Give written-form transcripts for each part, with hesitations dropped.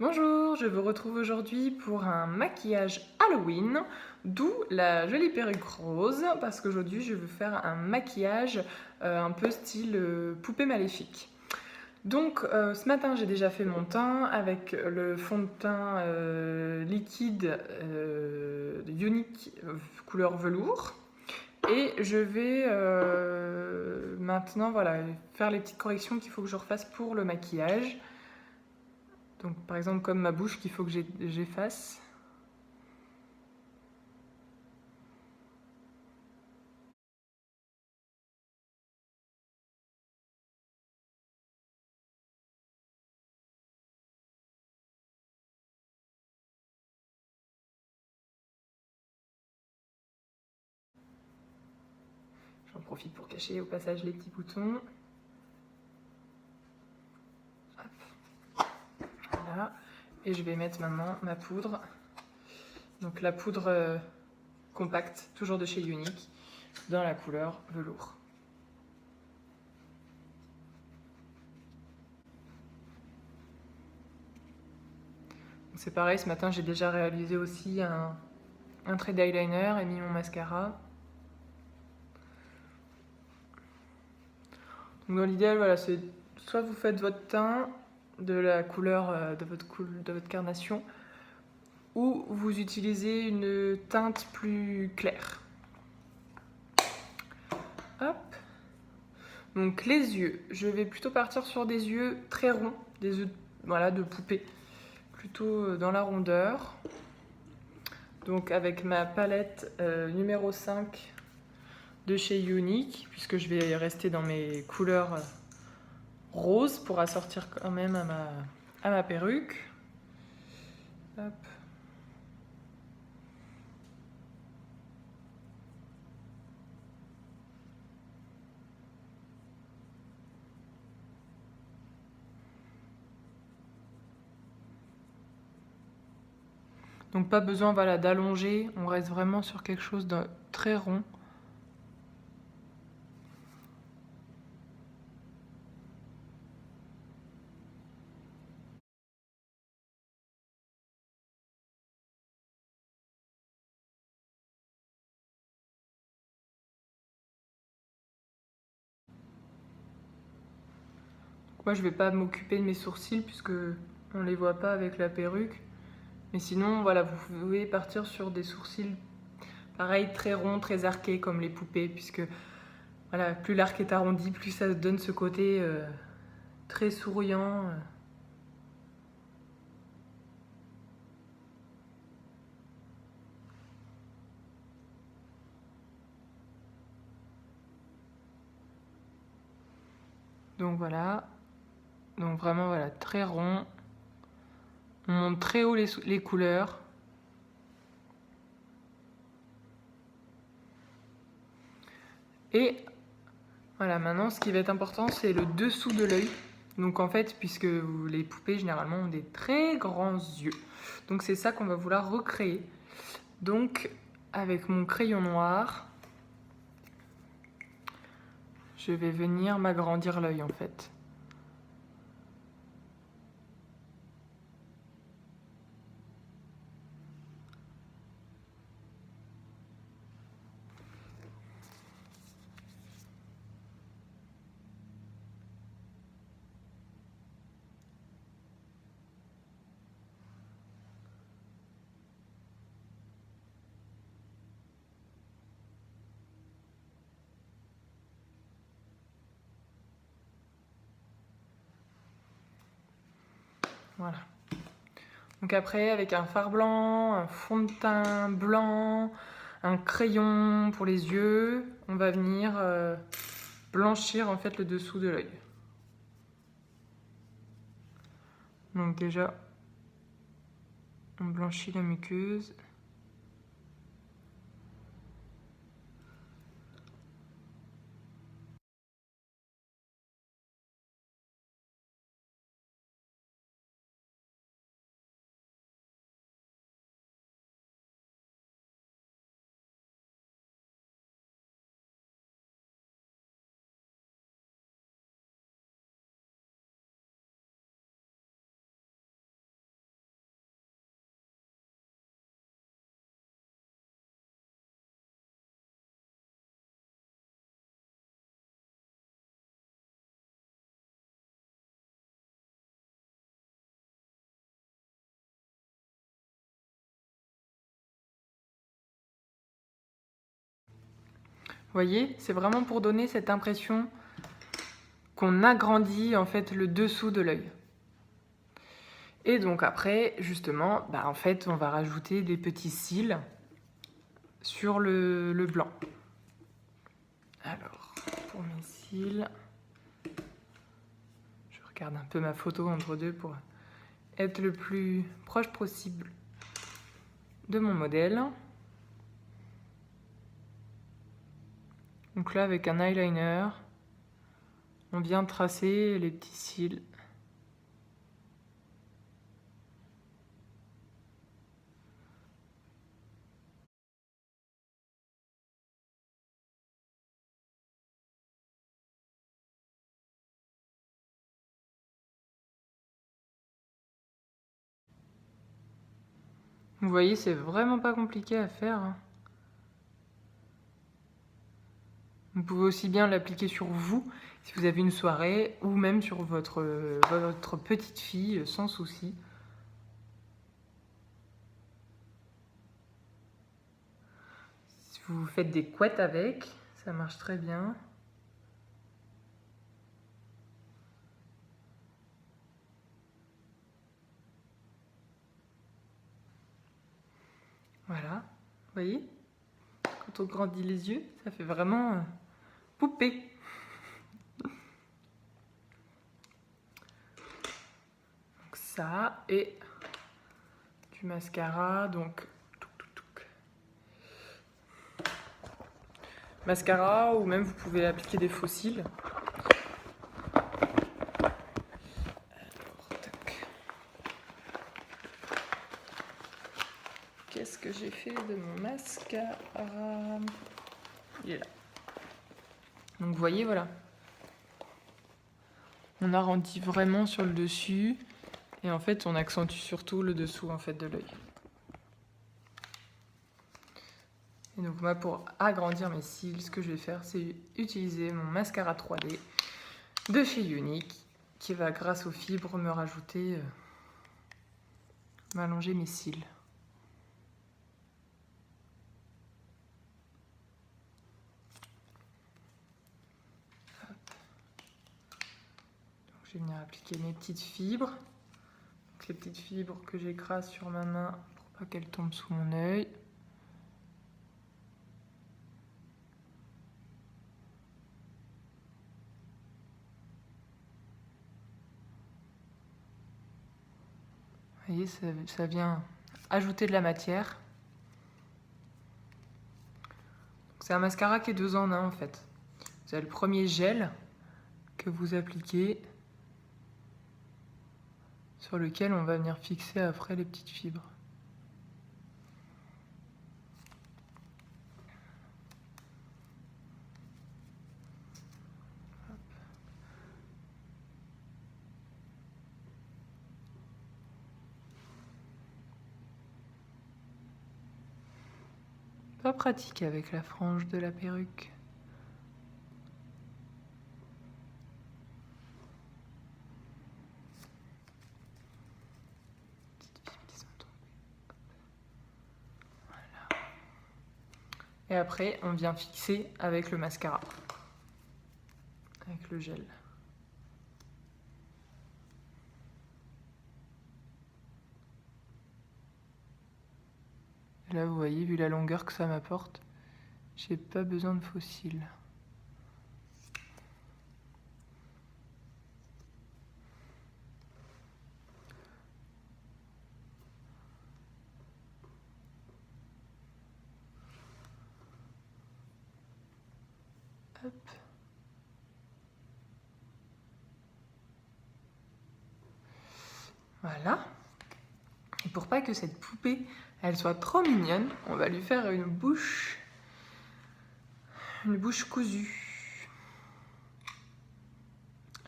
Bonjour, je vous retrouve aujourd'hui pour un maquillage Halloween, d'où la jolie perruque rose, parce qu'aujourd'hui je veux faire un maquillage un peu style poupée maléfique. Donc ce matin j'ai déjà fait mon teint avec le fond de teint liquide de Unique couleur velours. Et je vais maintenant voilà, faire les petites corrections qu'il faut que je refasse pour le maquillage. Donc par exemple comme ma bouche qu'il faut que j'efface. J'en profite pour cacher au passage les petits boutons. Hop. Voilà. Et je vais mettre maintenant ma poudre. Donc la poudre compacte, toujours de chez Unique, dans la couleur velours. C'est pareil, ce matin j'ai déjà réalisé aussi un trait d'eyeliner et mis mon mascara. Donc dans l'idéal, voilà, c'est soit vous faites votre teint de la couleur de votre carnation, ou vous utilisez une teinte plus claire. Hop. Donc les yeux, je vais plutôt partir sur des yeux très ronds, des yeux voilà, de poupée, plutôt dans la rondeur. Donc avec ma palette numéro 5 de chez Unique, puisque je vais rester dans mes couleurs roses pour assortir quand même à ma perruque. Hop. Donc pas besoin voilà, d'allonger, on reste vraiment sur quelque chose de très rond. Donc moi je vais pas m'occuper de mes sourcils puisque on les voit pas avec la perruque. Mais sinon voilà, vous pouvez partir sur des sourcils pareil très ronds, très arqués comme les poupées, puisque voilà, plus l'arc est arrondi, plus ça donne ce côté très souriant. Donc voilà, donc vraiment voilà, très rond. On monte très haut les couleurs. Et voilà, maintenant ce qui va être important, c'est le dessous de l'œil. Donc en fait, puisque les poupées généralement ont des très grands yeux. Donc c'est ça qu'on va vouloir recréer. Donc avec mon crayon noir, je vais venir m'agrandir l'œil en fait. Voilà. Donc après, avec un fard blanc, un fond de teint blanc, un crayon pour les yeux, on va venir blanchir en fait le dessous de l'œil. Donc déjà, on blanchit la muqueuse. voyez, c'est vraiment pour donner cette impression qu'on agrandit en fait le dessous de l'œil. Et donc après, justement, en fait, on va rajouter des petits cils sur le blanc. Alors, pour mes cils, je regarde un peu ma photo entre deux pour être le plus proche possible de mon modèle. Donc là, avec un eyeliner, on vient tracer les petits cils. Vous voyez, c'est vraiment pas compliqué à faire, hein. Vous pouvez aussi bien l'appliquer sur vous, si vous avez une soirée, ou même sur votre petite fille, sans souci. Si vous faites des couettes avec, ça marche très bien. Voilà, vous voyez? Quand on grandit les yeux, ça fait vraiment poupée. Donc ça, et du mascara, donc mascara, ou même vous pouvez appliquer des faux cils. Qu'est-ce que j'ai fait de mon mascara? Il est là. Donc vous voyez, voilà. On arrondit vraiment sur le dessus. Et en fait, on accentue surtout le dessous en fait, de l'œil. Et donc moi, pour agrandir mes cils, ce que je vais faire, c'est utiliser mon mascara 3D de chez Younique, qui va, grâce aux fibres, me rajouter, m'allonger mes cils. Je vais venir appliquer mes petites fibres. Donc les petites fibres que j'écrase sur ma main pour pas qu'elles tombent sous mon œil. Vous voyez, ça vient ajouter de la matière. C'est un mascara qui est 2 en 1 en fait. Vous avez le premier gel que vous appliquez, sur lequel on va venir fixer après les petites fibres. Pas pratique avec la frange de la perruque. Voilà. Et après, on vient fixer avec le mascara, avec le gel. Là, vous voyez, vu la longueur que ça m'apporte, j'ai pas besoin de faux cils. Hop. Voilà. Et pour pas que cette poupée, elle soit trop mignonne, on va lui faire une bouche cousue.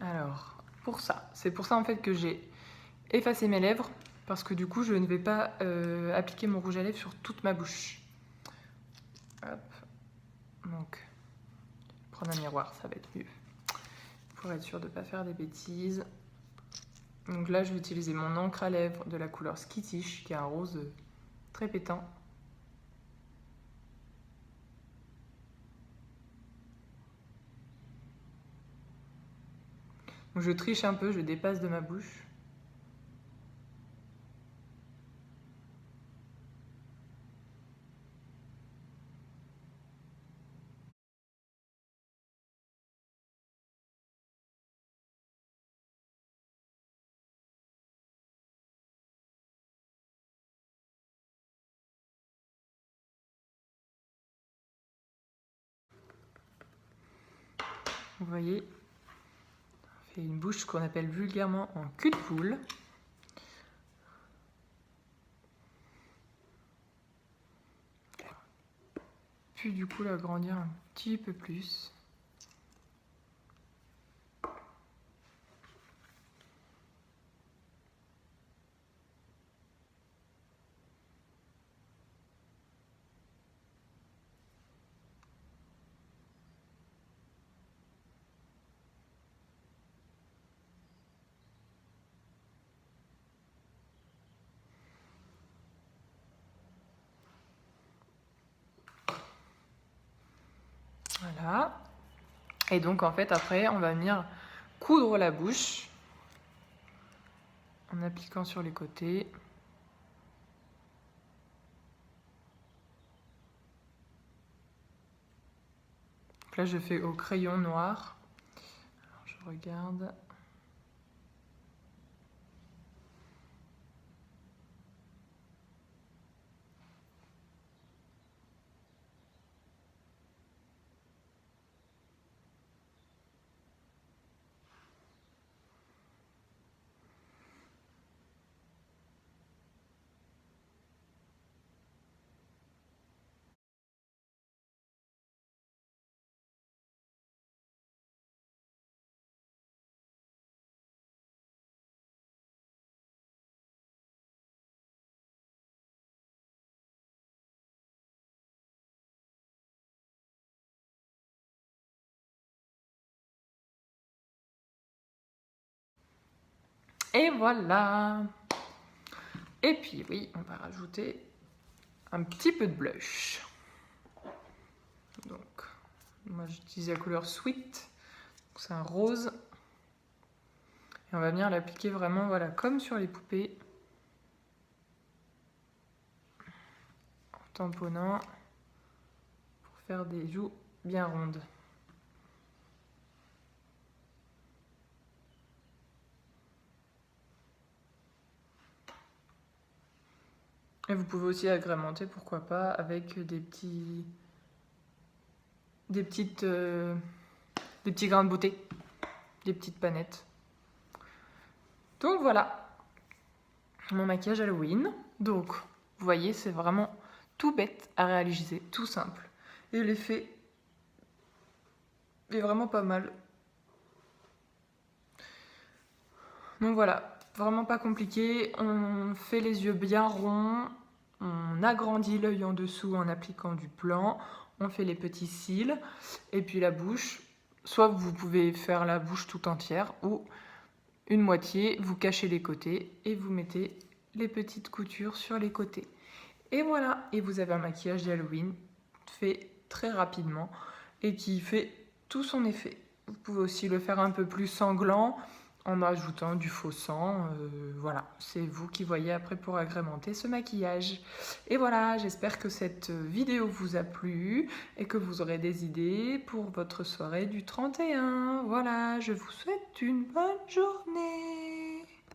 Alors, pour ça, c'est pour ça en fait que j'ai effacé mes lèvres, parce que du coup, je ne vais pas appliquer mon rouge à lèvres sur toute ma bouche. Hop. Donc, prendre un miroir, ça va être mieux, pour être sûr de ne pas faire des bêtises. Donc là, je vais utiliser mon encre à lèvres de la couleur Skittish, qui est un rose très pétant. Donc je triche un peu, je dépasse de ma bouche. Vous voyez, on fait une bouche qu'on appelle vulgairement en cul de poule. Puis du coup l'agrandir un petit peu plus. Voilà. Et donc en fait après on va venir coudre la bouche en appliquant sur les côtés. Donc là je fais au crayon noir. Alors, je regarde. Et voilà. Et puis oui, on va rajouter un petit peu de blush. Donc, moi j'utilise la couleur Sweet, c'est un rose. Et on va venir l'appliquer vraiment, voilà, comme sur les poupées. En tamponnant pour faire des joues bien rondes. Et vous pouvez aussi agrémenter, pourquoi pas, avec des petits grains de beauté, des petites panettes. Donc voilà, mon maquillage Halloween. Donc, vous voyez, c'est vraiment tout bête à réaliser, tout simple. Et l'effet est vraiment pas mal. Donc voilà, vraiment pas compliqué. On fait les yeux bien ronds. On agrandit l'œil en dessous en appliquant du blanc. On fait les petits cils. Et puis la bouche. Soit vous pouvez faire la bouche tout entière ou une moitié. Vous cachez les côtés et vous mettez les petites coutures sur les côtés. Et voilà. Et vous avez un maquillage d'Halloween fait très rapidement et qui fait tout son effet. Vous pouvez aussi le faire un peu plus sanglant en ajoutant du faux sang. Voilà, c'est vous qui voyez après pour agrémenter ce maquillage. Et voilà, j'espère que cette vidéo vous a plu et que vous aurez des idées pour votre soirée du 31. Voilà, je vous souhaite une bonne journée.